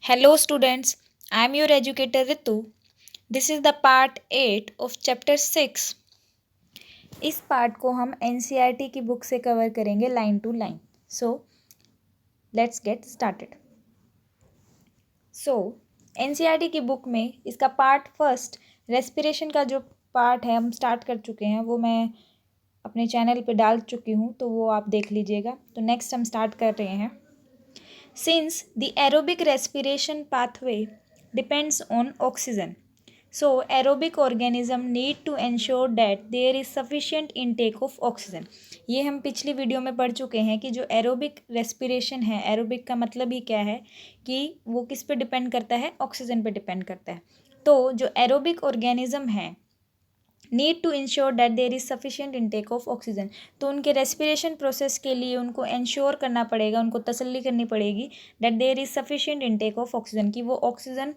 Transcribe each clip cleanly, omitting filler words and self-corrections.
Hello students, I am your educator Ritu. This is the part 8 of chapter 6. इस part को हम NCERT की book से cover करेंगे line to line. So, let's get started. So, NCERT की book में इसका पार्ट फर्स्ट रेस्पिरेशन का जो पार्ट है हम स्टार्ट कर चुके हैं, वो मैं अपने चैनल पे डाल चुकी हूँ, तो वो आप देख लीजिएगा. तो नेक्स्ट हम स्टार्ट कर रहे हैं. Since the aerobic respiration pathway depends on oxygen, so aerobic organism need to ensure that there is sufficient intake of oxygen. ये हम पिछली वीडियो में पढ़ चुके हैं कि जो एरोबिक रेस्पिरेशन है, एरोबिक का मतलब ही क्या है कि वो किस पे डिपेंड करता है, ऑक्सीजन पे डिपेंड करता है. तो जो एरोबिक ऑर्गेनिज्म है need to ensure that there is sufficient intake of oxygen, तो उनके रेस्पिरेशन प्रोसेस के लिए उनको इंश्योर करना पड़ेगा, उनको तसल्ली करनी पड़ेगी that there is sufficient intake of oxygen, कि वो ऑक्सीजन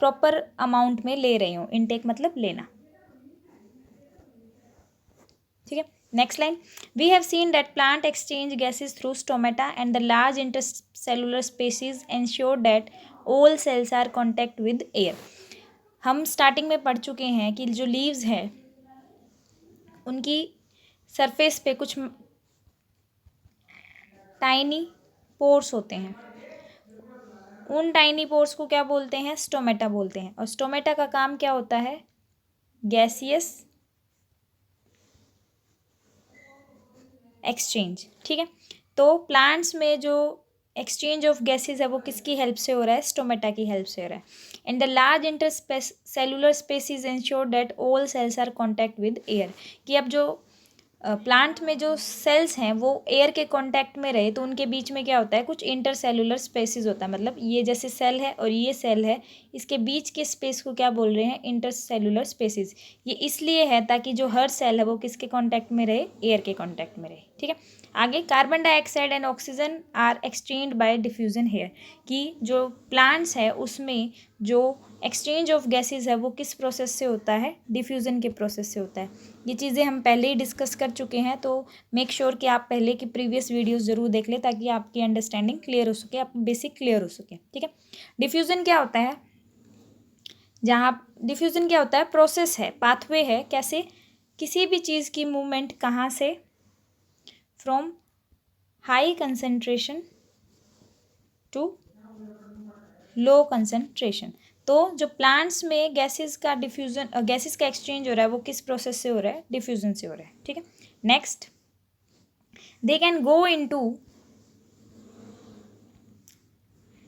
प्रॉपर अमाउंट में ले रहे हों. इनटेक मतलब लेना. ठीक है. Next line. We have seen that plant exchange gases through stomata and the large intercellular spaces ensure that all cells are contact with air. हम स्टार्टिंग में पढ़ चुके हैं कि जो लीव्स है उनकी सरफेस पे कुछ टाइनी पोर्स होते हैं. उन टाइनी पोर्स को क्या बोलते हैं? स्टोमेटा बोलते हैं. और स्टोमेटा का काम क्या होता है? Gaseous exchange. ठीक है. तो प्लांट्स में जो एक्सचेंज ऑफ गैसेज है वो किसकी हेल्प से हो रहा है? स्टोमेटा की हेल्प से हो रहा है. And the large intercellular spaces ensure that all cells are contact with air, कि अब जो प्लांट में जो सेल्स हैं वो एयर के कांटेक्ट में रहे, तो उनके बीच में क्या होता है? कुछ इंटरसेलुलर स्पेसेस होता है. मतलब ये जैसे सेल है और ये सेल है, इसके बीच के स्पेस को क्या बोल रहे हैं? Intercellular spaces. ये इसलिए है ताकि जो हर सेल है वो किसके कांटेक्ट में रहे? एयर के कांटेक्ट में रहे. ठीक है. आगे, carbon dioxide and oxygen are exchange by diffusion here, कि जो प्लांट्स है उसमें जो एक्सचेंज ऑफ गैसेज है वो किस प्रोसेस से होता है? डिफ्यूज़न के प्रोसेस से होता है. ये चीज़ें हम पहले ही डिस्कस कर चुके हैं, तो मेक श्योर कि आप पहले की प्रीवियस वीडियोस ज़रूर देख लें ताकि आपकी अंडरस्टैंडिंग क्लियर हो सके, आप बेसिक क्लियर हो सके. ठीक है. डिफ्यूज़न क्या होता है? डिफ्यूज़न क्या होता है? प्रोसेस है, पाथवे है. कैसे? किसी भी चीज़ की मूवमेंट कहाँ से? From high concentration to low concentration. तो जो प्लांट्स में गैसेस का डिफ्यूजन, गैसेस का एक्सचेंज हो रहा है वो किस प्रोसेस से हो रहा है? डिफ्यूजन से हो रहा है. ठीक है. Next, they can go into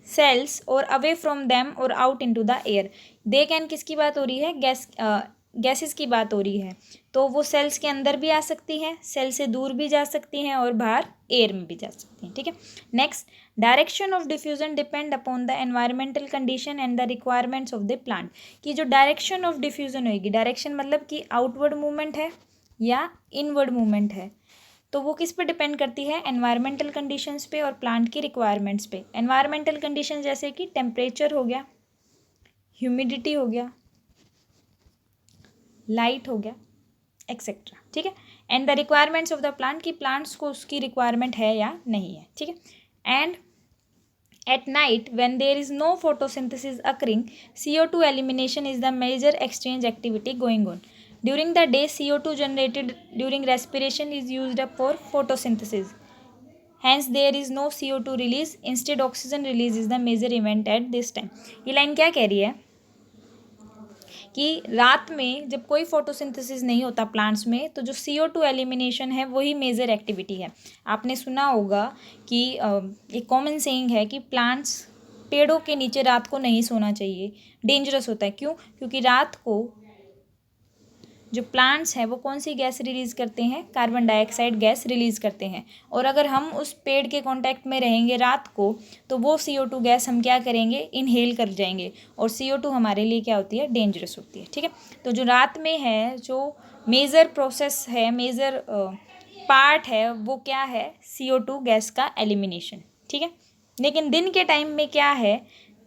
cells और अवे फ्रॉम देम और out into the air. They can किसकी बात हो रही है? गैसेस की बात हो रही है. तो वो सेल्स के अंदर भी आ सकती हैं, सेल से दूर भी जा सकती हैं और बाहर एयर में भी जा सकती हैं. ठीक है. Next, direction of diffusion depend upon the environmental condition and the requirements of the plant, कि जो डायरेक्शन ऑफ डिफ्यूजन होगी, डायरेक्शन मतलब कि आउटवर्ड मूवमेंट है या इनवर्ड मूवमेंट है, तो वो किस पे डिपेंड करती है? एनवायरमेंटल कंडीशंस पे और प्लांट की रिक्वायरमेंट्स पे. एनवायरमेंटल कंडीशन जैसे कि टेम्परेचर हो गया, ह्यूमिडिटी हो गया, लाइट हो गया, एक्सेट्रा. ठीक है. And the requirements of the plant, की प्लांट्स को उसकी रिक्वायरमेंट है या नहीं है. ठीक है. And at night when there is no photosynthesis occurring, CO2 elimination is the major exchange activity going on. During the day, CO2 generated during respiration is used up for photosynthesis. Hence there is no CO2 release. Instead oxygen release is the major event at this time. ये line क्या कह रही है? कि रात में जब कोई फोटोसिंथेसिस नहीं होता प्लांट्स में, तो जो CO2 एलिमिनेशन है वही मेजर एक्टिविटी है. आपने सुना होगा कि एक कॉमन सेइंग है कि प्लांट्स, पेड़ों के नीचे रात को नहीं सोना चाहिए, डेंजरस होता है. क्यों? क्योंकि रात को जो प्लांट्स हैं वो कौन सी गैस रिलीज़ करते हैं? कार्बन डाइऑक्साइड गैस रिलीज़ करते हैं. और अगर हम उस पेड़ के कांटेक्ट में रहेंगे रात को, तो वो CO2 गैस हम क्या करेंगे? इनहेल कर जाएंगे. और CO2 हमारे लिए क्या होती है? डेंजरस होती है. ठीक है. तो जो रात में है, जो मेजर प्रोसेस है, मेजर पार्ट है, वो क्या है? CO2 गैस का एलिमिनेशन. ठीक है. लेकिन दिन के टाइम में क्या है?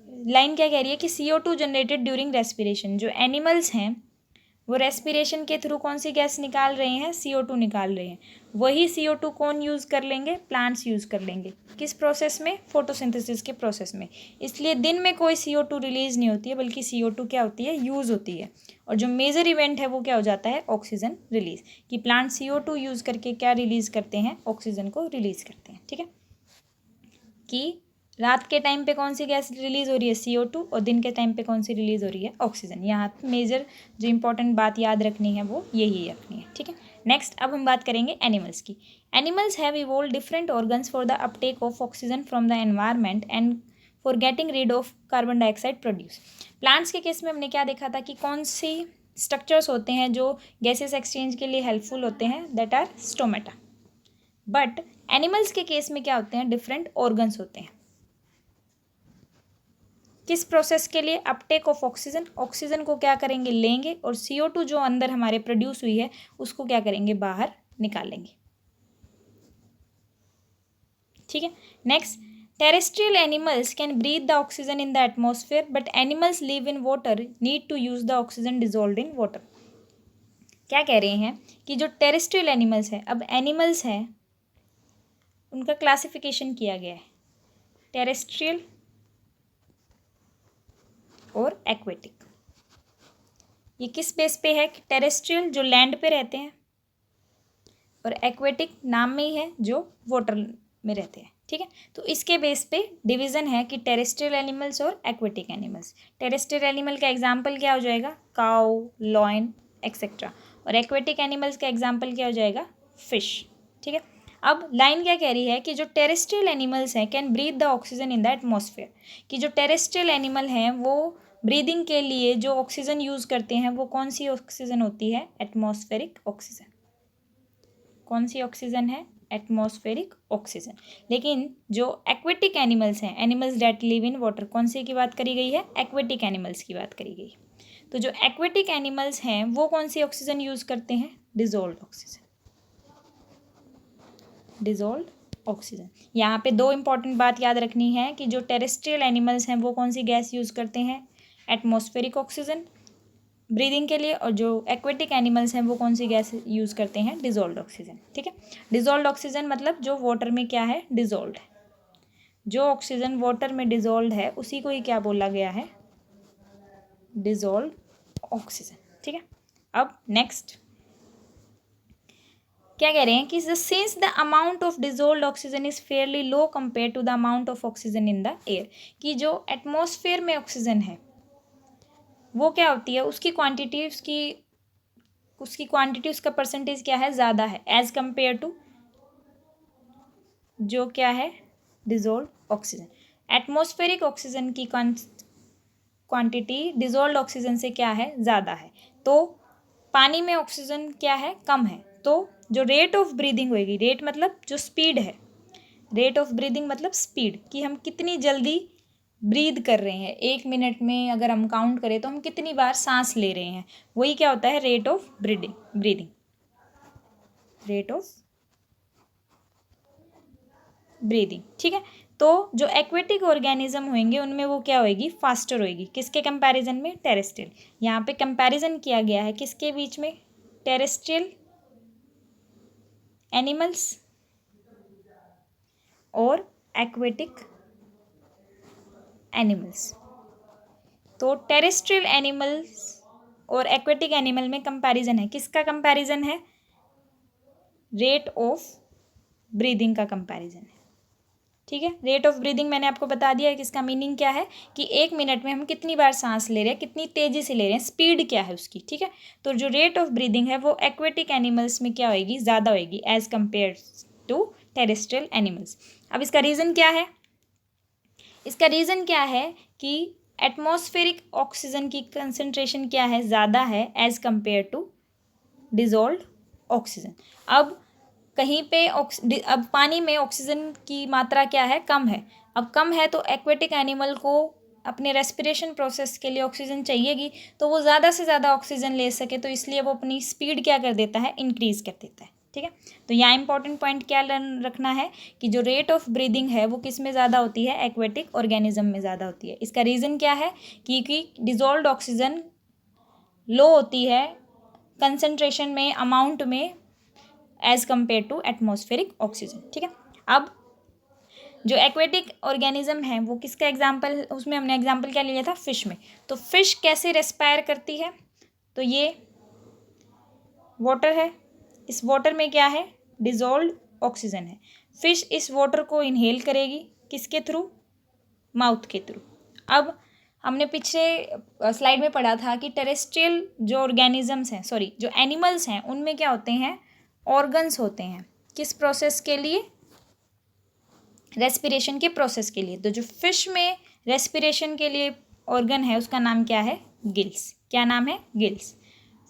लाइन क्या कह रही है कि CO2 जनरेटेड ड्यूरिंग रेस्पिरेशन. जो एनिमल्स हैं वो रेस्पिरेशन के थ्रू कौन सी गैस निकाल रहे हैं? CO2 निकाल रहे हैं. वही CO2 कौन यूज़ कर लेंगे? प्लांट्स यूज़ कर लेंगे। किस प्रोसेस में? फोटोसिंथेसिस के प्रोसेस में। इसलिए दिन में कोई CO2 रिलीज़ नहीं होती है, बल्कि CO2 क्या होती है? यूज़ होती है। और जो मेजर इवेंट है वो क्या हो जाता है? Oxygen release. कि प्लांट CO2 यूज़ करके क्या रिलीज़ करते हैं? ऑक्सीजन को रिलीज़ करते हैं। ठीक है, कि रात के टाइम पे कौन सी गैस रिलीज़ हो रही है? CO2। और दिन के टाइम पे कौन सी रिलीज़ हो रही है? ऑक्सीजन। यहाँ मेजर जो इंपॉर्टेंट बात याद रखनी है वो यही रखनी है। ठीक है, नेक्स्ट अब हम बात करेंगे एनिमल्स की। Animals have evolve different organs for the Uptake of oxygen from the environment and for getting read of carbon dioxide produce. Plants के केस में हमने क्या देखा था कि कौन सी स्ट्रक्चर्स होते हैं जो गैसेस एक्सचेंज के लिए हेल्पफुल होते हैं? That are stomata. But animals के केस में क्या होते हैं? डिफरेंट ऑर्गन्स होते हैं। किस प्रोसेस के लिए? Uptake of oxygen. ऑक्सीजन को क्या करेंगे? लेंगे, और CO2 जो अंदर हमारे प्रोड्यूस हुई है उसको क्या करेंगे? बाहर निकालेंगे। ठीक है, next, terrestrial animals can breathe the oxygen in the atmosphere but animals live in water need to use the oxygen dissolve in water. क्या कह रहे हैं कि जो टेरेस्ट्रियल एनिमल्स है, अब एनिमल्स हैं उनका क्लासिफिकेशन किया गया है टेरेस्ट्रियल और एक्वेटिक। ये किस बेस पे है? कि टेरेस्ट्रियल जो लैंड पे रहते हैं, और एक्वेटिक नाम में ही है जो वाटर में रहते हैं। ठीक है, तो इसके बेस पे डिवीज़न है कि टेरेस्ट्रियल एनिमल्स और एक्वेटिक एनिमल्स। टेरेस्ट्रियल एनिमल का एग्जाम्पल क्या हो जाएगा? काऊ, लॉयन एक्सेट्रा। और एक्वेटिक एनिमल्स का एग्जाम्पल क्या हो जाएगा? फिश। ठीक है, अब लाइन क्या कह रही है कि जो टेरेस्ट्रियल एनिमल्स हैं can breathe the oxygen in the atmosphere. कि जो टेरेस्ट्रियल एनिमल हैं वो ब्रीदिंग के लिए जो ऑक्सीजन यूज़ करते हैं वो कौन सी ऑक्सीजन होती है? Atmospheric oxygen. कौन सी ऑक्सीजन है? Atmospheric oxygen. लेकिन जो एक्वेटिक एनिमल्स हैं, animals that live in water, कौन सी की बात करी गई है? एक्वेटिक एनिमल्स की बात करी गई। तो जो एक्वेटिक एनिमल्स हैं वो कौन सी ऑक्सीजन यूज़ करते हैं? Dissolve oxygen. Dissolve oxygen. यहाँ पे दो इंपॉर्टेंट बात याद रखनी है कि जो टेरेस्ट्रियल एनिमल्स हैं वो कौन सी गैस यूज़ करते हैं? एटमॉस्फेरिक ऑक्सीजन ब्रीदिंग के लिए। और जो एक्वेटिक एनिमल्स हैं वो कौन सी गैस यूज़ करते हैं? Dissolve oxygen. ठीक है, डिजोल्व ऑक्सीजन मतलब जो वाटर में क्या है? डिजोल्व है। जो ऑक्सीजन वाटर में डिजोल्व है उसी को ही क्या बोला गया है? Dissolve oxygen. ठीक है, अब नेक्स्ट क्या कह रहे हैं कि since the amount of dissolve oxygen is fairly low compare to the amount of oxygen in the air. कि जो एटमॉस्फेयर में ऑक्सीजन है वो क्या होती है? उसकी क्वांटिटी उसका परसेंटेज क्या है? ज़्यादा है एज कंपेयर टू जो क्या है? Dissolve oxygen. एटमॉस्फेरिक ऑक्सीजन की क्वांटिटी डिजोल्व ऑक्सीजन से क्या है? ज़्यादा है। तो पानी में ऑक्सीजन क्या है? कम है। तो जो रेट ऑफ ब्रीदिंग होएगी, रेट मतलब जो स्पीड है, रेट ऑफ ब्रीदिंग मतलब स्पीड, कि हम कितनी जल्दी ब्रीद कर रहे हैं। 1 मिनट में अगर हम काउंट करें तो हम कितनी बार सांस ले रहे हैं, वही क्या होता है? Rate of breathing. Rate of breathing. ठीक है, तो जो एक्वेटिक ऑर्गेनिज्म होंगे उनमें वो क्या होएगी? फास्टर होएगी। किसके कंपैरिजन में? टेरेस्ट्रियल। यहाँ पे कंपैरिजन किया गया है किसके बीच में? टेरेस्ट्रियल एनिमल्स और एक्वेटिक एनिमल्स। तो टेरेस्ट्रियल एनिमल्स और एक्वेटिक एनिमल में कंपैरिजन है। किसका कंपैरिजन है? रेट ऑफ ब्रीदिंग का कंपैरिजन है। ठीक है, रेट ऑफ ब्रीदिंग मैंने आपको बता दिया है कि इसका मीनिंग क्या है कि 1 मिनट में हम कितनी बार सांस ले रहे हैं, कितनी तेज़ी से ले रहे हैं, स्पीड क्या है उसकी। ठीक है, तो जो रेट ऑफ ब्रीदिंग है वो एक्वेटिक एनिमल्स में क्या होएगी? ज़्यादा होएगी as compared to terrestrial animals. अब इसका रीज़न क्या है? इसका रीज़न क्या है कि एटमॉस्फेरिक ऑक्सीजन की कंसंट्रेशन क्या है? ज़्यादा है as compared to dissolve oxygen. अब कहीं पे अब पानी में ऑक्सीजन की मात्रा क्या है? कम है। अब कम है तो एक्वेटिक एनिमल को अपने रेस्पिरेशन प्रोसेस के लिए ऑक्सीजन चाहिएगी, तो वो ज़्यादा से ज़्यादा ऑक्सीजन ले सके तो इसलिए वो अपनी स्पीड क्या कर देता है? इंक्रीज़ कर देता है। ठीक है, तो यहाँ इंपॉर्टेंट पॉइंट क्या रखना है कि जो रेट ऑफ ब्रीदिंग है वो किस में ज़्यादा होती है? एक्वेटिक ऑर्गेनिज्म में ज़्यादा होती है। इसका रीज़न क्या है? क्योंकि डिजोल्व ऑक्सीजन लो होती है कंसंट्रेशन में, अमाउंट में, as compared to atmospheric oxygen. ठीक है, अब जो एक्वेटिक ऑर्गेनिज्म है वो किसका एग्जाम्पल, उसमें हमने एग्जाम्पल क्या लिया था, फिश में। तो फिश कैसे रेस्पायर करती है, तो ये वाटर है, इस वाटर में क्या है, डिजोल्व ऑक्सीजन है। फिश इस वाटर को इनहेल करेगी, किसके थ्रू, माउथ के थ्रू। अब हमने पिछले स्लाइड में पढ़ा था कि टेरेस्ट्रियल जो ऑर्गेनिजम्स हैं, सॉरी जो एनिमल्स हैं, उनमें क्या होते हैं, ऑर्गन्स होते हैं, किस प्रोसेस के लिए, रेस्पिरेशन के प्रोसेस के लिए। तो जो फिश में रेस्पिरेशन के लिए ऑर्गन है उसका नाम क्या है, गिल्स। क्या नाम है, गिल्स।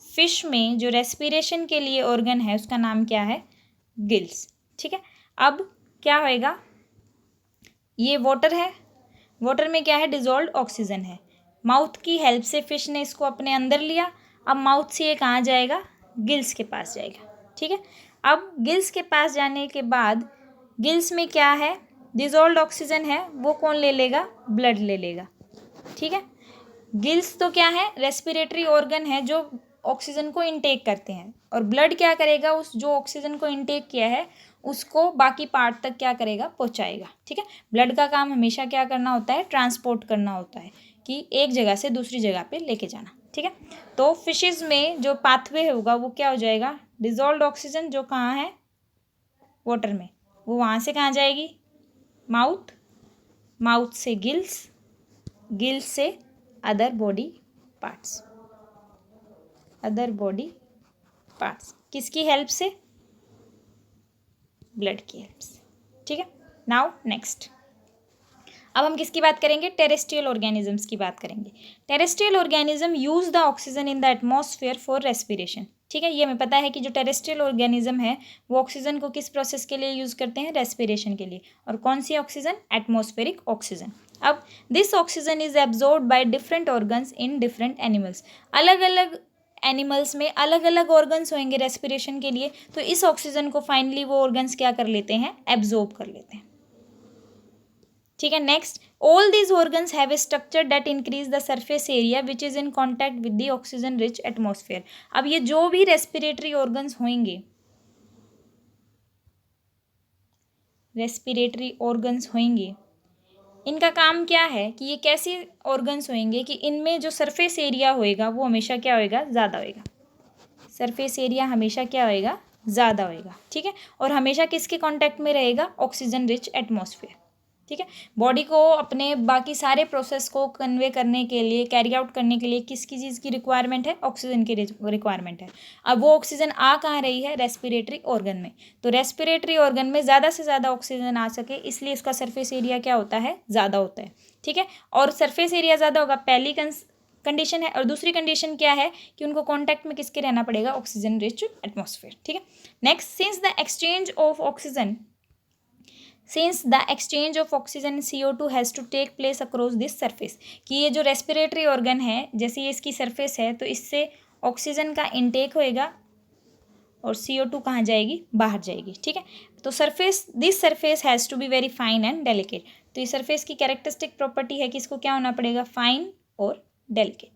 फिश में जो रेस्पिरेशन के लिए ऑर्गन है उसका नाम क्या है, गिल्स। ठीक है, अब क्या होएगा, ये वाटर है, वाटर में क्या है, डिजोल्व ऑक्सीजन है। माउथ की हेल्प से फिश ने इसको अपने अंदर लिया। अब माउथ से ये कहाँ जाएगा, गिल्स के पास जाएगा। ठीक है, अब गिल्स के पास जाने के बाद गिल्स में क्या है, डिजोल्व ऑक्सीजन है, वो कौन ले लेगा, ब्लड ले लेगा। ठीक है, गिल्स तो क्या है, रेस्पिरेटरी ऑर्गन है जो ऑक्सीजन को इनटेक करते हैं, और ब्लड क्या करेगा, उस जो ऑक्सीजन को इनटेक किया है उसको बाकी पार्ट तक क्या करेगा, पहुंचाएगा। ठीक है, ब्लड का काम हमेशा क्या करना होता है, ट्रांसपोर्ट करना होता है, कि एक जगह से दूसरी जगह पे लेके जाना। ठीक है, तो फिशेज में जो पाथवे होगा वो क्या हो जाएगा, डिजोल्व ऑक्सीजन जो कहाँ है, वाटर में, वो वहाँ से कहाँ जाएगी, माउथ, माउथ से गिल्स, गिल्स से other body parts, other body parts, किसकी हेल्प से, ब्लड की हेल्प से। ठीक है, नाउ नेक्स्ट, अब हम किसकी बात करेंगे, टेरेस्ट्रियल ऑर्गेनिजम्स की बात करेंगे। Terrestrial organism use the oxygen in the atmosphere for respiration. ठीक है, ये हमें पता है कि जो टेरेस्ट्रियल ऑर्गेनिज्म है वो ऑक्सीजन को किस प्रोसेस के लिए यूज़ करते हैं, रेस्पिरेशन के लिए। और कौन सी ऑक्सीजन, एटमॉस्फेरिक ऑक्सीजन। अब this oxygen is absorbed by different organs in different animals. अलग अलग एनिमल्स में अलग अलग ऑर्गन्स होंगे रेस्पिरेशन के लिए, तो इस ऑक्सीजन को फाइनली वो ऑर्गन्स क्या कर लेते हैं, एब्जॉर्ब कर लेते हैं। ठीक है, next, all these organs have a structure that increase the surface area which is in contact with the oxygen rich atmosphere. अब ये जो भी रेस्पिरेटरी ऑर्गन्स होंगे, रेस्पिरेटरी ऑर्गन्स होंगे, इनका काम क्या है कि ये कैसे ऑर्गन्स होंगे कि इनमें जो सरफेस एरिया होएगा वो हमेशा क्या होएगा, ज़्यादा होएगा। सरफेस एरिया हमेशा क्या होएगा, ज़्यादा होएगा। ठीक है, और हमेशा किसके कांटेक्ट में रहेगा, ऑक्सीजन रिच एटमॉस्फेयर। ठीक है, बॉडी को अपने बाकी सारे प्रोसेस को कन्वे करने के लिए, कैरी आउट करने के लिए किसकी चीज़ की रिक्वायरमेंट है, ऑक्सीजन की रिक्वायरमेंट है। अब वो ऑक्सीजन आ कहाँ रही है, रेस्पिरेटरी ऑर्गन में। तो रेस्पिरेटरी ऑर्गन में ज़्यादा से ज़्यादा ऑक्सीजन आ सके इसलिए उसका सरफेस एरिया क्या होता है, ज़्यादा होता है। ठीक है, और सरफेस एरिया ज़्यादा होगा, पहली कंडीशन है। और दूसरी कंडीशन क्या है कि उनको कांटेक्ट में किसके रहना पड़ेगा, ऑक्सीजन रिच एटमॉस्फेयर। ठीक है, next, since the exchange of oxygen CO2 has to take place across this surface, कि ये जो रेस्पिरेटरी ऑर्गन है, जैसे ये इसकी सरफेस है, तो इससे ऑक्सीजन का इनटेक होएगा और CO2 कहाँ जाएगी, बाहर जाएगी। ठीक है, तो this surface has to be very fine and delicate. तो ये सरफेस की कैरेक्टरिस्टिक प्रॉपर्टी है कि इसको क्या होना पड़ेगा, फाइन और डेलिकेट।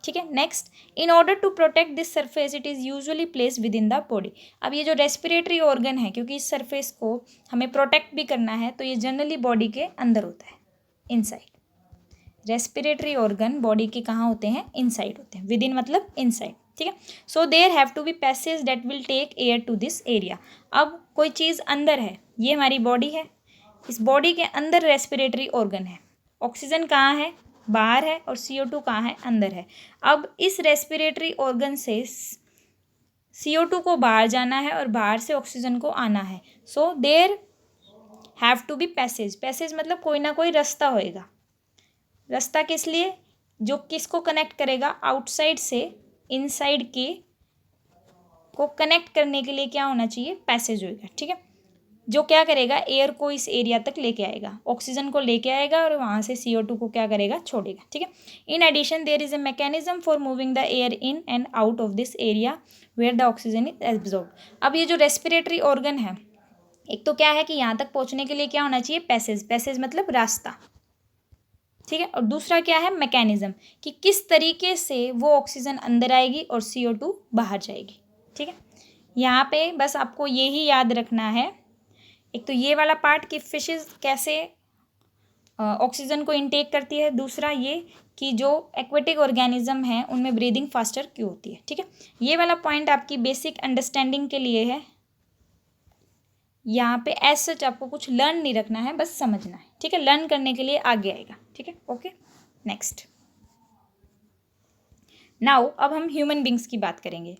ठीक है, next, in order to protect this surface it is usually place within the body. अब ये जो रेस्पिरेटरी ऑर्गन है, क्योंकि इस सरफेस को हमें प्रोटेक्ट भी करना है, तो ये जनरली बॉडी के अंदर होता है, इनसाइड। रेस्पिरेटरी ऑर्गन बॉडी के कहाँ होते हैं, इनसाइड होते हैं, विद इन मतलब इनसाइड। ठीक है, so there have to be passage that will take air to this area. अब कोई चीज़ अंदर है, ये हमारी बॉडी है, इस बॉडी के अंदर रेस्पिरेटरी ऑर्गन है, ऑक्सीजन कहाँ है, बाहर है, और CO2 कहाँ है, अंदर है। अब इस रेस्पिरेटरी ऑर्गन से CO2 को बाहर जाना है और बाहर से ऑक्सीजन को आना है। So there have to be passage मतलब कोई ना कोई रास्ता होएगा। रास्ता किस लिए, जो किसको कनेक्ट करेगा, आउटसाइड से इनसाइड के को कनेक्ट करने के लिए क्या होना चाहिए, पैसेज होएगा। ठीक है, जो क्या करेगा, एयर को इस एरिया तक लेके आएगा, ऑक्सीजन को लेके आएगा और वहाँ से CO2 को क्या करेगा, छोड़ेगा। ठीक है, in addition there is a mechanism for moving the air in and out of this area where the oxygen is absorb. अब ये जो रेस्पिरेटरी ऑर्गन है, एक तो क्या है कि यहाँ तक पहुँचने के लिए क्या होना चाहिए, पैसेज मतलब रास्ता। ठीक है, और दूसरा क्या है, मैकेनिज्म, कि किस तरीके से वो ऑक्सीजन अंदर आएगी और CO2 बाहर जाएगी। ठीक है, यहाँ पे बस आपको ये ही याद रखना है, एक तो ये वाला पार्ट कि फिशेस कैसे ऑक्सीजन को इनटेक करती है, दूसरा ये कि जो एक्वेटिक ऑर्गेनिज्म हैं उनमें ब्रीदिंग फास्टर क्यों होती है। ठीक है, ये वाला पॉइंट आपकी बेसिक अंडरस्टैंडिंग के लिए है। यहाँ पे एज सच आपको कुछ लर्न नहीं रखना है, बस समझना है। ठीक है, लर्न करने के लिए आगे आएगा। ठीक है, ओके नेक्स्ट। नाउ अब हम ह्यूमन बींग्स की बात करेंगे।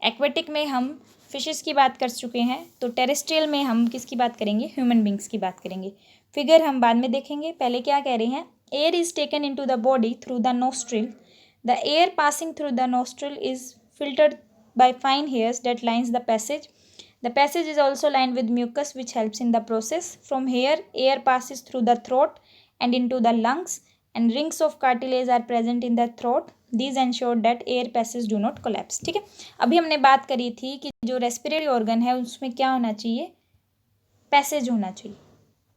एक्वेटिक में हम फिशेस की बात कर चुके हैं, तो टेरेस्ट्रियल में हम किसकी बात करेंगे, ह्यूमन बींग्स की बात करेंगे। फिगर हम बाद में देखेंगे, पहले क्या कह रहे हैं, air is taken into the body through the nostril, the air passing through the nostril is filtered by fine hairs that lines the passage. The passage is also lined with mucus which helps in the process. From here, air passes through the throat and into the lungs, and rings of cartilage are present in the throat. These ensure that air passages do not collapse. ठीक है, अभी हमने बात करी थी कि जो respiratory organ है उसमें क्या होना चाहिए, पैसेज होना चाहिए।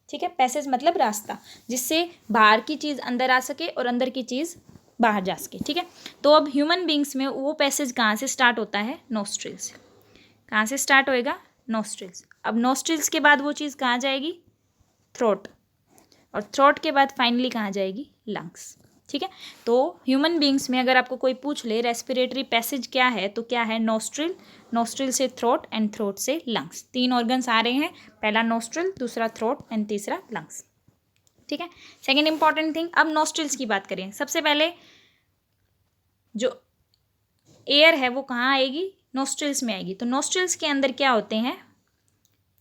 ठीक है, पैसेज मतलब रास्ता, जिससे बाहर की चीज़ अंदर आ सके और अंदर की चीज़ बाहर जा सके। ठीक है, तो अब ह्यूमन बींग्स में वो पैसेज कहाँ से स्टार्ट होता है, नोस्ट्रिल से। कहाँ से स्टार्ट होएगा, नोस्ट्रिल्स। अब नोस्ट्रिल्स के बाद वो चीज़ कहाँ जाएगी, थ्रोट, और थ्रोट के बाद फाइनली कहाँ जाएगी, लंग्स। ठीक है, तो ह्यूमन बींग्स में अगर आपको कोई पूछ ले रेस्पिरेटरी पैसेज क्या है, तो क्या है, नोस्ट्रिल, नोस्ट्रिल से थ्रोट एंड थ्रोट से लंग्स। 3 ऑर्गन्स आ रहे हैं, पहला नोस्ट्रिल, दूसरा थ्रोट एंड तीसरा लंग्स। ठीक है, सेकेंड इंपॉर्टेंट थिंग, अब नोस्ट्रिल्स की बात करें। सबसे पहले जो एयर है वो कहाँ आएगी, नोस्ट्रिल्स में आएगी। तो नोस्ट्रिल्स के अंदर क्या होते हैं,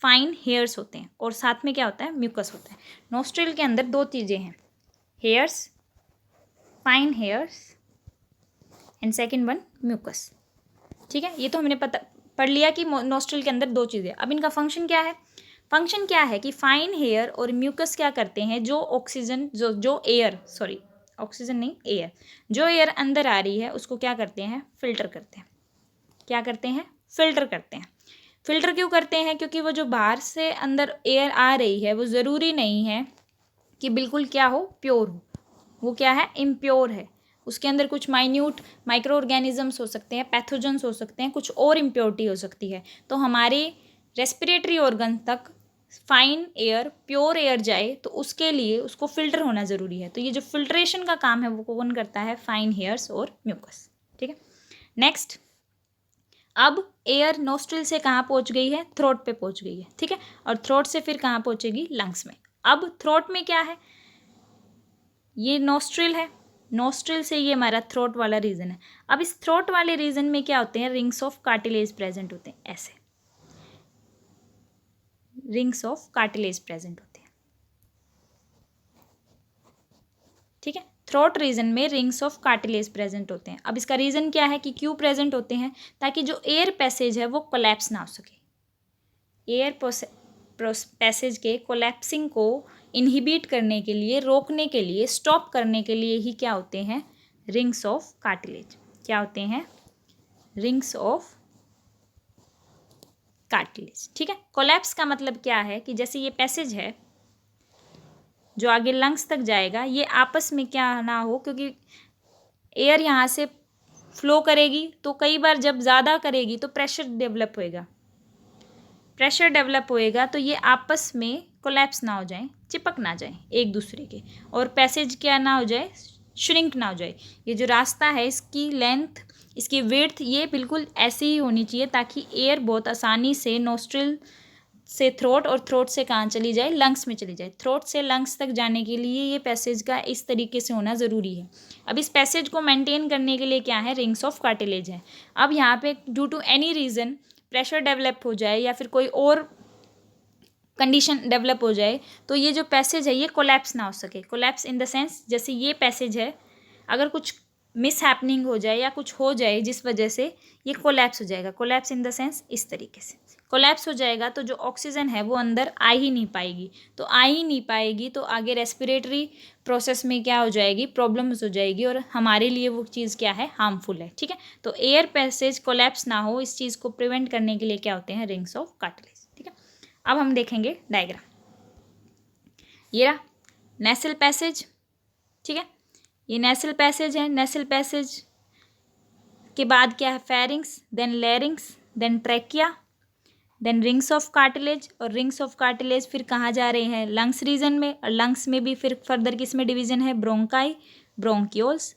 फाइन हेयर्स होते हैं, और साथ में क्या होता है, म्यूकस होता है। नोस्ट्रिल के अंदर 2 चीज़ें हैं, hairs, fine hairs, and second one mucus. ठीक है, ये तो हमने पढ़ लिया कि नोस्ट्रिल के अंदर 2 चीज़ें। अब इनका फंक्शन क्या है, फंक्शन क्या है कि फाइन हेयर और म्यूकस क्या करते हैं, जो ऑक्सीजन जो एयर, सॉरी ऑक्सीजन नहीं, एयर, जो एयर अंदर आ रही है उसको क्या करते हैं, फिल्टर करते हैं। क्या करते हैं, फिल्टर करते हैं। फिल्टर क्यों करते हैं, क्योंकि वो जो बाहर से अंदर एयर आ रही है वो ज़रूरी नहीं है कि बिल्कुल क्या हो, प्योर हो, वो क्या है, इम्प्योर है। उसके अंदर कुछ माइन्यूट माइक्रो ऑर्गेनिजम्स हो सकते हैं, पैथोजेंस हो सकते हैं, कुछ और इम्प्योरिटी हो सकती है। तो हमारे रेस्पिरेटरी ऑर्गन तक फाइन एयर, प्योर एयर जाए तो उसके लिए उसको फिल्टर होना ज़रूरी है। तो ये जो फिल्ट्रेशन का काम है वो कौन करता है, फाइन हेयर्स और म्यूकस। ठीक है, नेक्स्ट, अब एयर नोस्ट्रिल से कहाँ पहुँच गई है, थ्रोट पे पहुँच गई है। ठीक है, और थ्रोट से फिर कहाँ पहुँचेगी, लंग्स में। अब थ्रोट में क्या है, ये नोस्ट्रिल है, नोस्ट्रिल से ये हमारा थ्रोट वाला रीजन है। अब इस थ्रोट वाले रीजन में क्या होते हैं, रिंग्स ऑफ कार्टिलेज प्रेजेंट होते हैं, ऐसे रिंग्स ऑफ कार्टिलेज प्रेजेंट होते हैं। ठीक है, थ्रोट रीजन में रिंग्स ऑफ कार्टिलेज प्रेजेंट होते हैं। अब इसका रीजन क्या है कि क्यों प्रेजेंट होते हैं, ताकि जो एयर पैसेज है वो कोलैप्स ना हो सके। एयर पैसेज के कोलैप्सिंग को इनहिबिट करने के लिए, रोकने के लिए, स्टॉप करने के लिए ही क्या होते हैं, रिंग्स ऑफ कार्टिलेज। क्या होते हैं, रिंग्स ऑफ कार्टिलेज। ठीक है, कोलैप्स का मतलब क्या है कि जैसे ये पैसेज है जो आगे लंग्स तक जाएगा, ये आपस में क्या ना हो, क्योंकि एयर यहाँ से फ्लो करेगी तो कई बार जब ज़्यादा करेगी तो प्रेशर डेवलप होएगा, प्रेशर डेवलप होएगा तो ये आपस में कोलैप्स ना हो जाए, चिपक ना जाए एक दूसरे के, और पैसेज क्या ना हो जाए, श्रिंक ना हो जाए। ये जो रास्ता है इसकी लेंथ, इसकी विड्थ, ये बिल्कुल ऐसी ही होनी चाहिए ताकि एयर बहुत आसानी से नोस्ट्रिल से थ्रोट और थ्रोट से कहाँ चली जाए, लंग्स में चली जाए। थ्रोट से लंग्स तक जाने के लिए ये पैसेज का इस तरीके से होना ज़रूरी है। अब इस पैसेज को मेंटेन करने के लिए क्या है, रिंग्स ऑफ कार्टिलेज है। अब यहाँ पे due to any reason pressure develop हो जाए या फिर कोई और कंडीशन डेवलप हो जाए तो ये जो पैसेज है ये कोलैप्स ना हो सके। कोलैप्स इन द सेंस, जैसे ये पैसेज है, अगर कुछ मिस हैपनिंग हो जाए या कुछ हो जाए जिस वजह से ये कोलैप्स हो जाएगा। कोलैप्स इन द सेंस इस तरीके से कोलैप्स हो जाएगा तो जो ऑक्सीजन है वो अंदर आ ही नहीं पाएगी। तो आ ही नहीं पाएगी तो आगे रेस्पिरेटरी प्रोसेस में क्या हो जाएगी, प्रॉब्लम्स हो जाएगी, और हमारे लिए वो चीज़ क्या है, हार्मफुल है। ठीक है, तो एयर पैसेज कोलैप्स ना हो, इस चीज़ को प्रिवेंट करने के लिए क्या होते हैं, रिंग्स ऑफ कार्टिलेज। ठीक है, अब हम देखेंगे डायग्राम। ये रहा नेसल पैसेज। ठीक है, ये नेसल पैसेज है। नेसल पैसेज के बाद क्या है, pharynx, then larynx, then trachea, then rings of cartilage, और रिंग्स ऑफ कार्टिलेज फिर कहाँ जा रहे हैं, लंग्स रीजन में, और लंग्स में भी फिर फर्दर किस में डिवीजन है, ब्रोंकाई, ब्रोंक्यूल्स,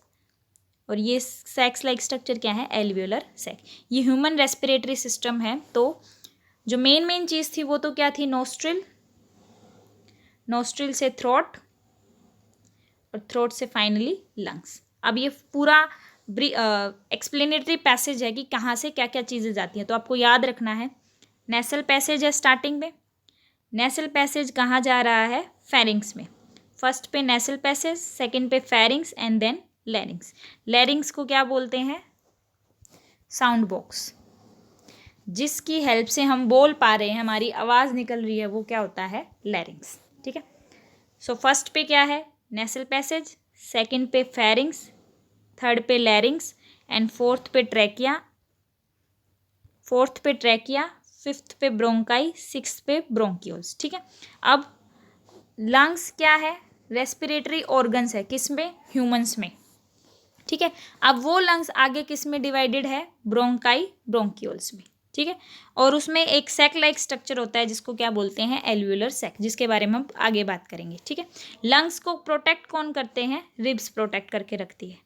और ये सैक्स लाइक स्ट्रक्चर क्या है, एल्वियोलर सैक। ये ह्यूमन रेस्पिरेटरी सिस्टम है। तो जो मेन चीज़ थी वो तो क्या थी, नोस्ट्रिल, नोस्ट्रिल से थ्रोट, और थ्रोट से फाइनली लंग्स। अब ये पूरा एक्सप्लेनेटरी पैसेज है कि कहाँ से क्या क्या चीज़ें जाती हैं। तो आपको याद रखना है, नेसल पैसेज है स्टार्टिंग में, नेसल पैसेज कहाँ जा रहा है, फेरिंग्स में। फर्स्ट पे नेसल पैसेज, सेकंड पे pharynx, and then larynx. Larynx को क्या बोलते हैं, साउंड बॉक्स, जिसकी हेल्प से हम बोल पा रहे हैं, हमारी आवाज़ निकल रही है, वो क्या होता है, लैरिंग्स। ठीक है। सो फर्स्ट पे क्या है, नेसल पैसेज, सेकंड पे फेरिंग्स, थर्ड पे लैरिंग्स, एंड फोर्थ पे ट्रैकिया, फिफ्थ पे ब्रोंकाई, सिक्स्थ पे ब्रोंक्यूल्स। ठीक है। अब लंग्स क्या है, रेस्पिरेटरी ऑर्गन्स है, किस में, ह्यूमंस में। ठीक है। अब वो लंग्स आगे किस में डिवाइडेड है, ब्रोंकाई, ब्रोंक्यूल्स में। ठीक है। और उसमें एक सैक लाइक स्ट्रक्चर होता है जिसको क्या बोलते हैं, एल्वियोलर सैक, जिसके बारे में हम आगे बात करेंगे। ठीक है। लंग्स को प्रोटेक्ट कौन करते हैं, रिब्स प्रोटेक्ट करके रखती है,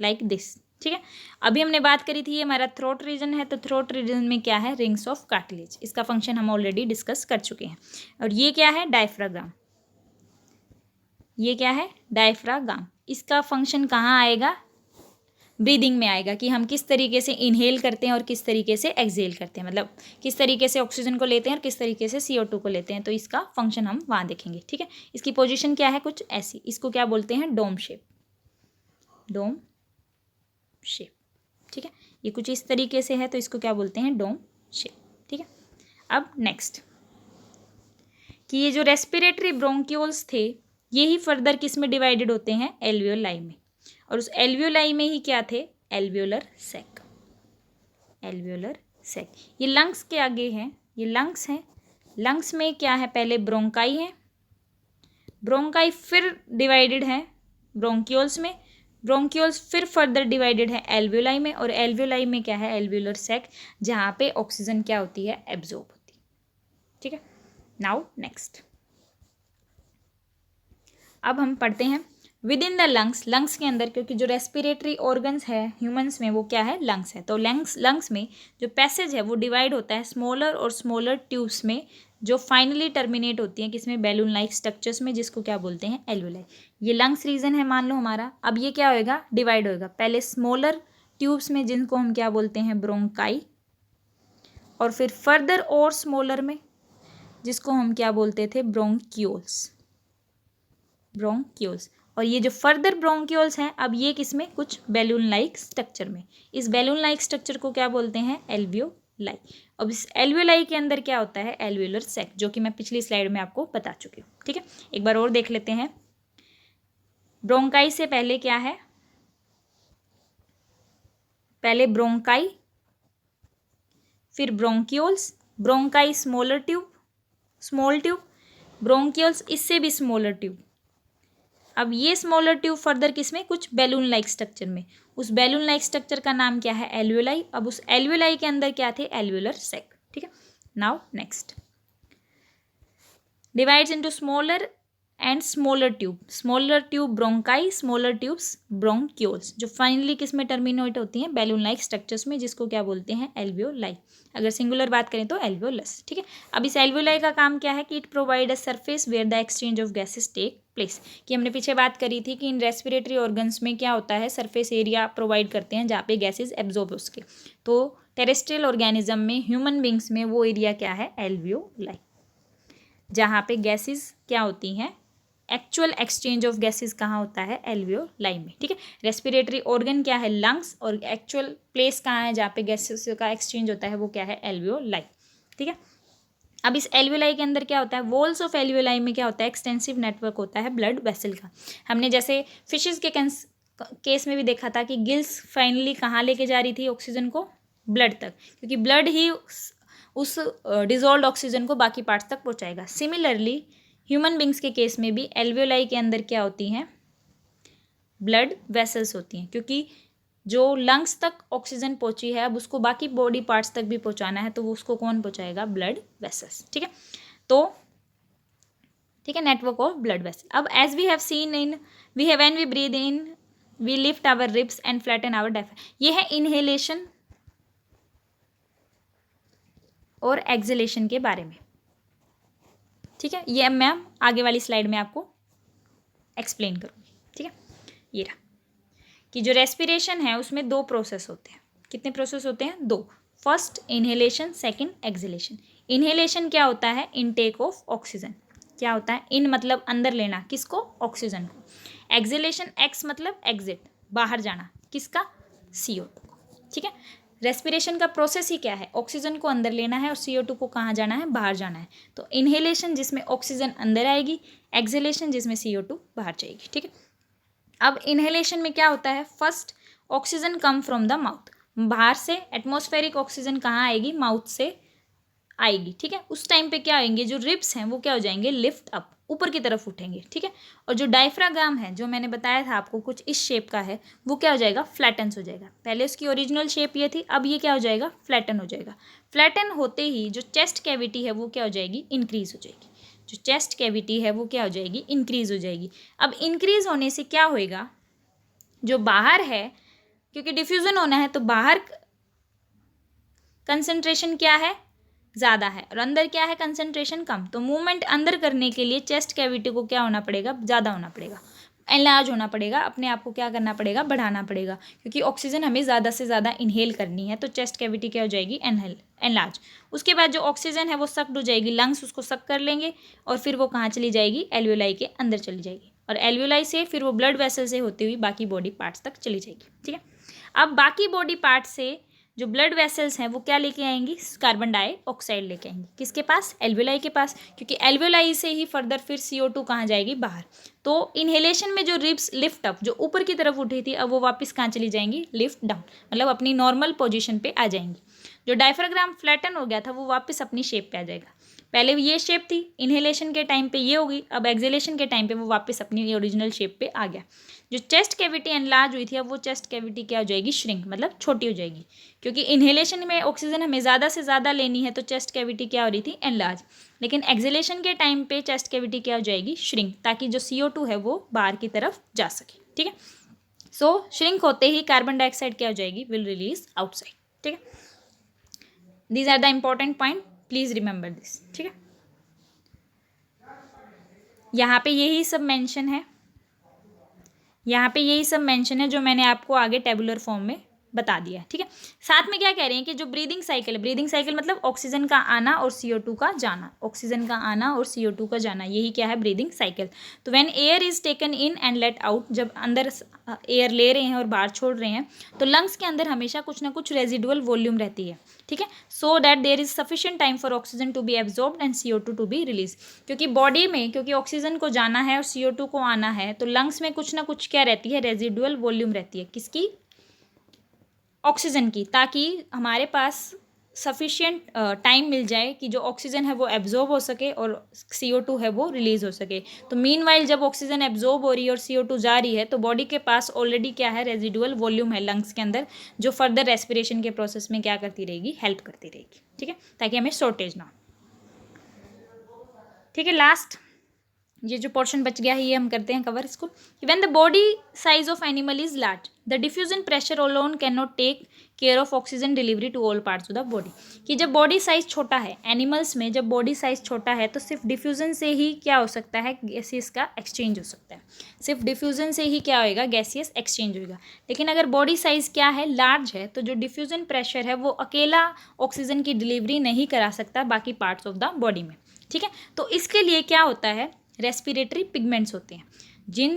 लाइक दिस। ठीक है। अभी हमने बात करी थी, ये हमारा थ्रोट रीजन है, तो थ्रोट रीजन में क्या है, रिंग्स ऑफ कार्टिलेज, इसका फंक्शन हम ऑलरेडी डिस्कस कर चुके हैं। और ये क्या है, डायफ्राग्राम, ये क्या है, डायफ्राग्राम। इसका फंक्शन कहाँ आएगा, ब्रीदिंग में आएगा, कि हम किस तरीके से इनहेल करते हैं और किस तरीके से एक्सहेल करते हैं, मतलब किस तरीके से ऑक्सीजन को लेते हैं और किस तरीके से CO2 को लेते हैं। तो इसका फंक्शन हम वहाँ देखेंगे। ठीक है। इसकी पोजीशन क्या है, कुछ ऐसी, इसको क्या बोलते हैं, डोम शेप, डोम शेप। ठीक है। ये कुछ इस तरीके से है, तो इसको क्या बोलते हैं, डोम शेप। ठीक है। अब नेक्स्ट, कि ये जो रेस्पिरेटरी ब्रोंक्यूल्स थे, ये ही फर्दर किस में डिवाइडेड होते हैं, एल्वियोलाई में, और उस एल्वियोलाई में ही क्या थे, एल्वियोलर सैक, एल्वियोलर सैक। ये लंग्स के आगे हैं, ये लंग्स हैं। लंग्स में क्या है, पहले ब्रोंकाई है, ब्रोंकाई फिर डिवाइडेड है ब्रोंक्यूल्स में, ब्रोंक्यूल्स फिर फर्दर डिवाइडेड है एल्वियोलाई में, और एल्वियोलाई में क्या है, एल्वियोलर सैक, जहाँ पे ऑक्सीजन क्या होती है, एब्जॉर्ब होती है। ठीक है। नाउ नेक्स्ट, अब हम पढ़ते हैं with in the lungs, lungs के अंदर, क्योंकि जो रेस्पिरेटरी ऑर्गन्स है ह्यूमंस में वो क्या है, लंग्स है। तो लंग्स में जो पैसेज है वो डिवाइड होता है स्मॉलर और स्मॉलर ट्यूब्स में, जो फाइनली टर्मिनेट होती हैं किसमें, बैलून लाइक स्ट्रक्चर्स में, जिसको क्या बोलते हैं, एल्वियोलाई। ये लंग्स रीजन है मान लो हमारा। अब ये क्या होएगा, डिवाइड होएगा, पहले स्मॉलर ट्यूब्स में जिनको हम क्या बोलते हैं, ब्रोंकाई, और फिर फर्दर और स्मॉलर में जिसको हम क्या बोलते थे, ब्रोंक्यूल्स, ब्रोंक्यूल्स। और ये जो फर्दर ब्रोंक्यूल्स हैं, अब ये किसमें, कुछ बैलून लाइक स्ट्रक्चर में, इस बैलून लाइक स्ट्रक्चर को क्या बोलते हैं, एल्वियोलाई। अब इस एल्वियोलाई के अंदर क्या होता है, एल्वियोलर सैक, जो कि मैं पिछली स्लाइड में आपको बता चुकी हूँ। ठीक है। एक बार और देख लेते हैं। ब्रोंकाई से पहले क्या है, पहले ब्रोंकाई, फिर bronchioles, bronchi smaller tube, small tube, bronchioles इससे भी स्मॉलर ट्यूब। अब ये स्मॉलर ट्यूब फर्दर किसमें, कुछ बैलून लाइक स्ट्रक्चर में, उस बैलून लाइक स्ट्रक्चर का नाम क्या है, एल्वियोलाई। अब उस एल्वियोलाई के अंदर क्या थे, एल्वियोलर सैक। ठीक है। Now next, divides into smaller and smaller tube bronchi, smaller tubes bronchioles, जो फाइनली किस में टर्मिनेट होती हैं, बैलून लाइक स्ट्रक्चर्स में, जिसको क्या बोलते हैं, एल्वियोलाई। अगर सिंगुलर बात करें तो एल्वियोलस। ठीक है। अब इस एल्वियोलाई का काम क्या है, कि it provide a surface where the exchange of gases take place, कि हमने पीछे बात करी थी कि इन रेस्पिरेटरी ऑर्गन्स में क्या होता है, सरफेस एरिया प्रोवाइड करते हैं जहाँ पे गैसेज एब्जॉर्ब हो सके। तो टेरेस्ट्रियल ऑर्गेनिज्म में, ह्यूमन बींग्स में वो एरिया क्या है, एल्वियोलाई, जहाँ पे गैसेज क्या होती हैं, एक्चुअल एक्सचेंज ऑफ गैसेज कहाँ होता है, एल्वियोलाई में। ठीक है। रेस्पिरेटरी ऑर्गन क्या है, लंग्स, और एक्चुअल प्लेस कहाँ है जहाँ पे गैसेज का एक्सचेंज होता है, वो क्या है, एल्वियोलाई। ठीक है। अब इस एल्वियोलाई के अंदर क्या होता है, वॉल्स ऑफ एल्वियोलाई में क्या होता है, एक्सटेंसिव नेटवर्क होता है ब्लड वेसल का। हमने जैसे फिशेज के केस में भी देखा था कि गिल्स फाइनली कहाँ लेके जा रही थी ऑक्सीजन को, ब्लड तक, क्योंकि ब्लड ही उस डिजोल्व ऑक्सीजन को बाकी पार्ट्स तक पहुँचाएगा। सिमिलरली ह्यूमन बींग्स के केस में भी एल्वियोलाई के अंदर क्या होती हैं, ब्लड वेसल्स होती हैं, क्योंकि जो लंग्स तक ऑक्सीजन पहुंची है अब उसको बाकी बॉडी पार्ट्स तक भी पहुंचाना है, तो वो उसको कौन पहुंचाएगा? Blood vessels. ठीक है, तो ठीक है, नेटवर्क ऑफ ब्लड वेसल। अब as we have seen in we have when we breathe in we lift our ribs and flatten our diaphragm. ये है इनहेलेशन और एक्सहेलेशन के बारे में। ठीक है, ये मैं आगे वाली स्लाइड में आपको एक्सप्लेन करूँगी। ठीक है, ये रहा कि जो रेस्पिरेशन है उसमें दो प्रोसेस होते हैं। कितने प्रोसेस होते हैं? दो। First inhalation, second exhalation. Inhalation क्या होता है? Intake of oxygen. क्या होता है? इन मतलब अंदर लेना, किसको? ऑक्सीजन को। एक्सहेलेशन, एक्स मतलब एग्जिट, बाहर जाना, किसका? CO2 को। ठीक है, रेस्पिरेशन का प्रोसेस ही क्या है? ऑक्सीजन को अंदर लेना है और CO2 को कहाँ जाना है? बाहर जाना है। तो इनहेलेशन जिसमें ऑक्सीजन अंदर आएगी, एक्सहेलेशन जिसमें CO2 बाहर जाएगी। ठीक है, अब इनहेलेशन में क्या होता है? First oxygen come from the mouth, बाहर से एटमॉस्फेरिक ऑक्सीजन कहाँ आएगी? माउथ से आएगी। ठीक है, उस टाइम पे क्या आएंगे? जो रिब्स हैं वो क्या हो जाएंगे? लिफ्ट अप, ऊपर की तरफ उठेंगे। ठीक है, और जो डायफ्राग्राम है जो मैंने बताया था आपको कुछ इस शेप का है, वो क्या हो जाएगा? फ्लैटन्स हो जाएगा। पहले उसकी ओरिजिनल शेप ये थी, अब ये क्या हो जाएगा? फ्लैटन हो जाएगा। फ्लैटन होते ही जो चेस्ट कैविटी है वो क्या हो जाएगी? इंक्रीज हो जाएगी। जो चेस्ट कैविटी है वो क्या हो जाएगी? इंक्रीज हो जाएगी। अब इंक्रीज होने से क्या होएगा? जो बाहर है, क्योंकि डिफ्यूजन होना है तो बाहर कंसंट्रेशन क्या है? ज़्यादा है, और अंदर क्या है? कंसंट्रेशन कम। तो मूवमेंट अंदर करने के लिए चेस्ट कैविटी को क्या होना पड़ेगा? ज़्यादा होना पड़ेगा, एनलार्ज होना पड़ेगा, अपने आप को क्या करना पड़ेगा? बढ़ाना पड़ेगा, क्योंकि ऑक्सीजन हमें ज़्यादा से ज़्यादा इनहेल करनी है। तो चेस्ट कैविटी क्या हो जाएगी? एनलार्ज। उसके बाद जो ऑक्सीजन है वो सक्ड हो जाएगी, लंग्स उसको सक कर लेंगे और फिर वो कहाँ चली जाएगी? एल्वियोलाई के अंदर चली जाएगी, और एल्वियोलाई से फिर वो ब्लड वेसल से होती हुई बाकी बॉडी पार्ट्स तक चली जाएगी। ठीक है, अब बाकी बॉडी पार्ट से जो ब्लड वेसल्स हैं वो क्या लेके आएंगी? कार्बन डाइऑक्साइड लेके आएंगी। किसके पास? एल्वियोलाई के पास, क्योंकि एल्वियोलाई से ही फर्दर फिर CO2 कहाँ जाएगी? बाहर। तो इनहेलेशन में जो रिब्स लिफ्ट अप, जो ऊपर की तरफ उठी थी, अब वो वापस कहाँ चली जाएंगी? लिफ्ट डाउन, मतलब अपनी नॉर्मल पोजीशन पे आ जाएंगी। जो डायफ्राग्राम फ्लैटन हो गया था वो वापस अपनी शेप पे आ जाएगा। पहले ये शेप थी, इनहेलेशन के टाइम पे ये होगी, अब एक्सहेलेशन के टाइम पे वो वापस अपनी ओरिजिनल शेप पे आ गया। जो चेस्ट कैविटी एनलार्ज हुई थी, अब वो चेस्ट कैविटी क्या हो जाएगी? श्रिंक, मतलब छोटी हो जाएगी, क्योंकि इनहेलेशन में ऑक्सीजन हमें ज़्यादा से ज़्यादा लेनी है, तो चेस्ट कैविटी क्या हो रही थी? एनलार्ज। लेकिन एक्सहेलेशन के टाइम पे चेस्ट कैविटी क्या हो जाएगी? श्रिंक, ताकि जो CO2 है वो बाहर की तरफ जा सके। ठीक है, सो श्रिंक होते ही कार्बन डाइऑक्साइड क्या हो जाएगी? Will release outside. ठीक है, these are the important point, please remember this. ठीक है, यहाँ पे यही सब मेंशन है, यहाँ पे यही सब मेंशन है जो मैंने आपको आगे टेबुलर फॉर्म में बता दिया है। ठीक है, साथ में क्या कह रहे हैं कि जो ब्रीदिंग साइकिल है, ब्रीदिंग साइकिल मतलब ऑक्सीजन का आना और CO2 का जाना, ऑक्सीजन का आना और CO2 का जाना, यही क्या है? Breathing cycle. तो when air is taken in and let out, जब अंदर एयर ले रहे हैं और बाहर छोड़ रहे हैं, तो लंग्स के अंदर हमेशा कुछ ना कुछ रेजिडुअल वॉल्यूम रहती है। ठीक है, so that there is sufficient time for oxygen to be absorbed and CO2 to be release. क्योंकि बॉडी में, क्योंकि ऑक्सीजन को जाना है और CO2 को आना है, तो लंग्स में कुछ ना कुछ क्या रहती है? रेजिडुअल वॉल्यूम रहती है। किसकी? ऑक्सीजन की, ताकि हमारे पास सफिशिएंट टाइम मिल जाए कि जो ऑक्सीजन है वो एब्जॉर्ब हो सके और CO2 है वो रिलीज हो सके। तो मीनवाइल जब ऑक्सीजन एब्जॉर्ब हो रही है और CO2 जा रही है, तो बॉडी के पास ऑलरेडी क्या है? रेजिडुअल वॉल्यूम है लंग्स के अंदर, जो फर्दर रेस्पिरेशन के प्रोसेस में क्या करती रहेगी? हेल्प करती रहेगी। ठीक है, ताकि हमें शॉर्टेज ना हो। ठीक है, लास्ट ये जो पोर्शन बच गया है ये हम करते हैं कवर इसको। When the body size of animal is large, the diffusion pressure alone can not take care of oxygen delivery to all parts of the body. कि जब बॉडी साइज छोटा है एनिमल्स में, जब बॉडी साइज छोटा है तो सिर्फ डिफ्यूजन से ही क्या हो सकता है? गैसियस का एक्सचेंज हो सकता है। सिर्फ डिफ्यूजन से ही क्या होएगा? गैसियस एक्सचेंज होएगा। लेकिन अगर बॉडी साइज क्या है? लार्ज है, तो जो डिफ्यूजन प्रेशर है वो अकेला ऑक्सीजन की डिलीवरी नहीं करा सकता बाकी पार्ट्स ऑफ द बॉडी में। ठीक है, तो इसके लिए क्या होता है? रेस्पिरेटरी पिगमेंट्स होते हैं। जिन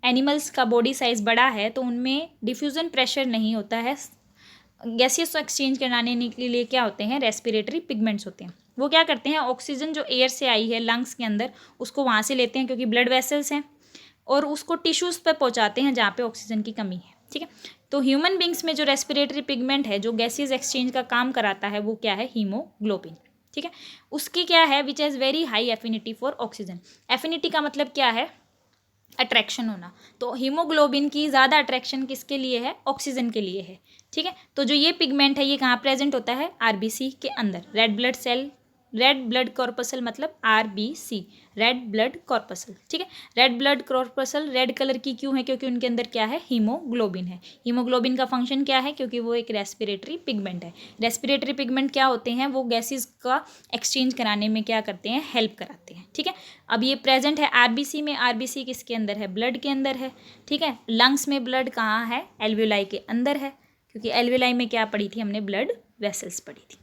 एनिमल्स का बॉडी साइज़ बड़ा है तो उनमें डिफ्यूज़न प्रेशर नहीं होता है, गैसियस एक्सचेंज कराने के लिए क्या होते हैं? रेस्पिरेटरी पिगमेंट्स होते हैं। वो क्या करते हैं? ऑक्सीजन जो एयर से आई है लंग्स के अंदर, उसको वहाँ से लेते हैं, क्योंकि ब्लड वेसल्स हैं, और उसको टिश्यूज़ पर पहुँचाते हैं जहाँ पे ऑक्सीजन की कमी है। ठीक है, तो ह्यूमन बींग्स में जो रेस्पिरेटरी पिगमेंट है जो गैसियस एक्सचेंज का काम कराता है वो क्या है? हीमोग्लोबिन। ठीक है, उसकी क्या है? Which has very high affinity for oxygen. Affinity का मतलब क्या है? अट्रैक्शन होना। तो हीमोग्लोबिन की ज़्यादा अट्रैक्शन किसके लिए है? ऑक्सीजन के लिए है। ठीक है, तो जो ये पिगमेंट है ये कहाँ प्रेजेंट होता है? आरबीसी के अंदर। Red blood cell, red blood corpuscle मतलब आरबीसी, रेड ब्लड कॉर्पसल। ठीक है, red blood corpuscle red colour की क्यों है? क्योंकि उनके अंदर क्या है? हीमोग्लोबिन है। हीमोग्लोबिन का फंक्शन क्या है? क्योंकि वो एक रेस्पिरेटरी पिगमेंट है। रेस्पिरेटरी पिगमेंट क्या होते हैं? वो गैसेस का एक्सचेंज कराने में क्या करते हैं? हेल्प कराते हैं। ठीक है, अब ये प्रेजेंट है आरबीसी में। आरबीसी किसके अंदर है? ब्लड के अंदर है। ठीक है, लंग्स में ब्लड कहाँ है? एल्वियोलाई के अंदर है, क्योंकि एल्वियोलाई में क्या पढ़ी थी हमने? ब्लड वेसल्स पढ़ी थी।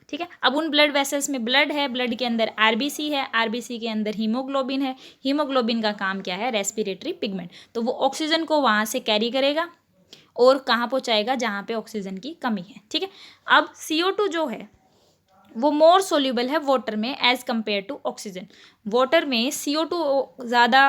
ठीक है, अब उन ब्लड वेसल्स में ब्लड है, ब्लड के अंदर आरबीसी है, आरबीसी के अंदर हीमोग्लोबिन है। हीमोग्लोबिन का काम क्या है? Respiratory pigment. तो वो ऑक्सीजन को वहाँ से कैरी करेगा और कहाँ पहुँचाएगा? जहाँ पे ऑक्सीजन की कमी है। ठीक है, अब CO2 जो है वो मोर सोल्यूबल है वाटर में as compared to oxygen. Water में CO2 ज़्यादा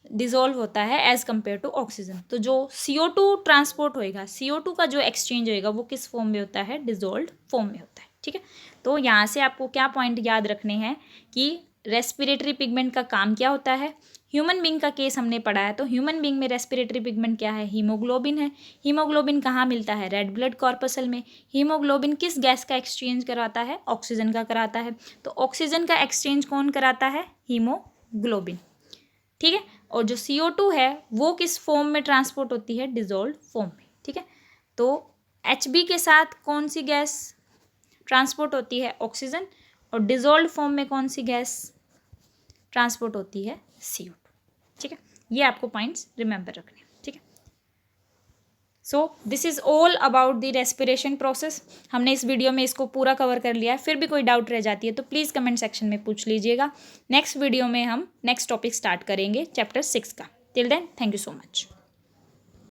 डिजोल्व होता है एज कम्पेयर टू ऑक्सीजन। तो जो CO2 ट्रांसपोर्ट होएगा, CO2 का जो एक्सचेंज होएगा वो किस फॉर्म में होता है? डिजोल्व फॉर्म में होता है। ठीक है, तो यहाँ से आपको क्या पॉइंट याद रखने हैं कि रेस्पिरेटरी पिगमेंट का काम क्या होता है। ह्यूमन बींग का केस हमने पढ़ा है, तो ह्यूमन बींग में रेस्पिरेटरी पिगमेंट क्या है? हीमोग्लोबिन है। हीमोग्लोबिन कहाँ मिलता है? रेड ब्लड कॉर्पसल में। हीमोग्लोबिन किस गैस का एक्सचेंज कराता है? ऑक्सीजन का कराता है। तो ऑक्सीजन का एक्सचेंज कौन कराता है? हीमोग्लोबिन। ठीक है, और जो CO2 है वो किस फॉर्म में ट्रांसपोर्ट होती है? डिजोल्व फॉर्म में। ठीक है, तो HB के साथ कौन सी गैस ट्रांसपोर्ट होती है? ऑक्सीजन। और डिजोल्व फॉर्म में कौन सी गैस ट्रांसपोर्ट होती है? CO2। ठीक है, ये आपको पॉइंट्स रिमेंबर रखने हैं। ठीक है, so this is all about the respiration process. हमने इस वीडियो में इसको पूरा कवर कर लिया है। फिर भी कोई डाउट रह जाती है तो प्लीज़ कमेंट सेक्शन में पूछ लीजिएगा। नेक्स्ट वीडियो में हम नेक्स्ट टॉपिक स्टार्ट करेंगे चैप्टर 6 का। Till then thank you so much.